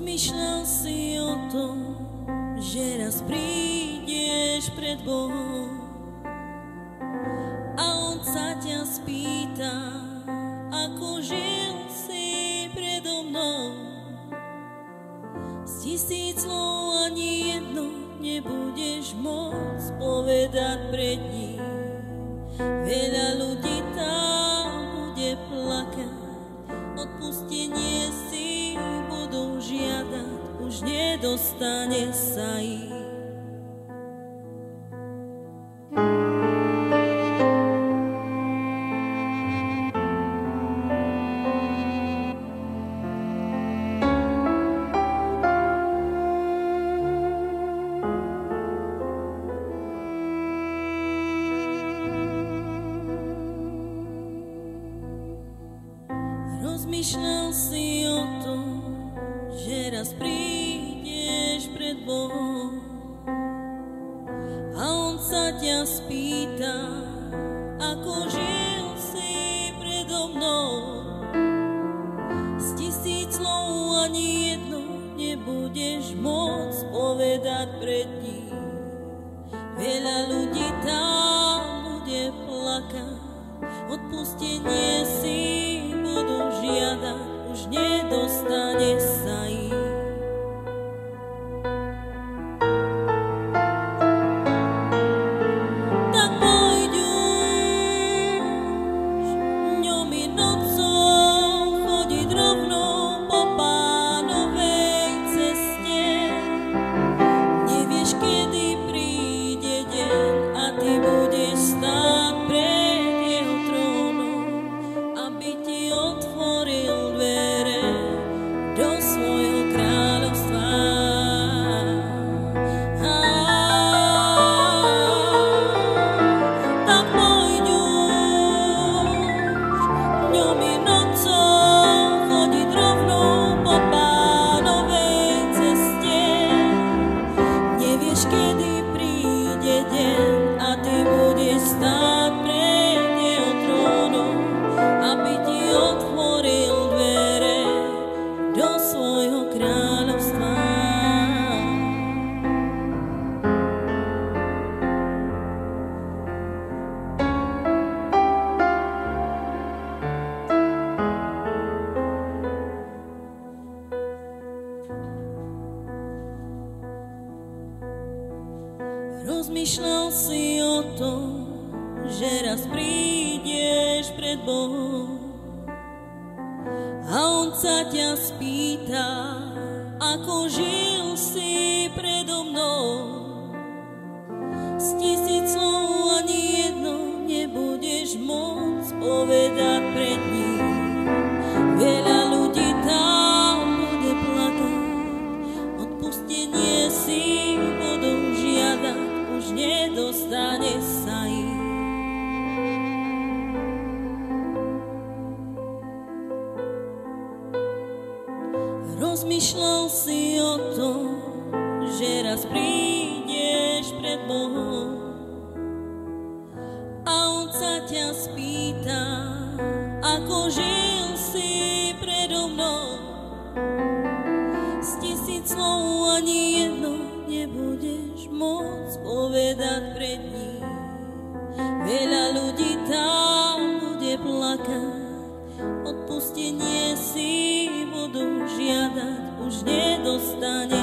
Rozmýšľal si o tom, že raz prídeš pred Bohom a On sa ťa spýta, ako žil si predo mnou. Z 1000 slov ani jedno nebudeš môcť povedať pred ním. Veľa ľudí tam bude plakať, odpustenie si budú žiadať, už nedostane sa ich. Rozmýšľal si o tom, že raz prídeš pred Bohom a On sa ťa spýta, ako žil si predo mnou. Z 1000 slov ani jedno nebudeš môcť povedať pred ním. Veľa ľudí tam bude plakať, odpustenie si budú žiadať, už nedostane sa ich. Tak poď už dňom i nocou chodiť rovno po Pánovej ceste. Nevieš, kedy príde deň a ty budeš stáť pred Jeho trónom, aby ti otvoril dvere do svojho kráľovstva. Tak poď už dňom i nocou chodiť rovno po Pánovej ceste. Nevieš, kedy príde deň a ty budeš stáť pred Jeho trónom, aby ti otvoril dvere do svojho kráľovstva. Rozmýšľal si o tom, že raz prídeš pred Bohom a On sa ťa spýta, ako žil si predo mnou. Z 1000 slov ani jedno nebudeš môcť povedať pred ním. Veľa ľudí tam bude plakať, odpustenie si budú žiadať, už nedostane sa ich. Rozmýšľal si o tom, že raz prídeš pred Bohom a On sa ťa spýta, ako žil si predo mnou. Z 1000 slov ani jedno nebudeš môcť povedať pred ním. Veľa ľudí tam bude plakať, odpustenie si budú žiadať, už nedostane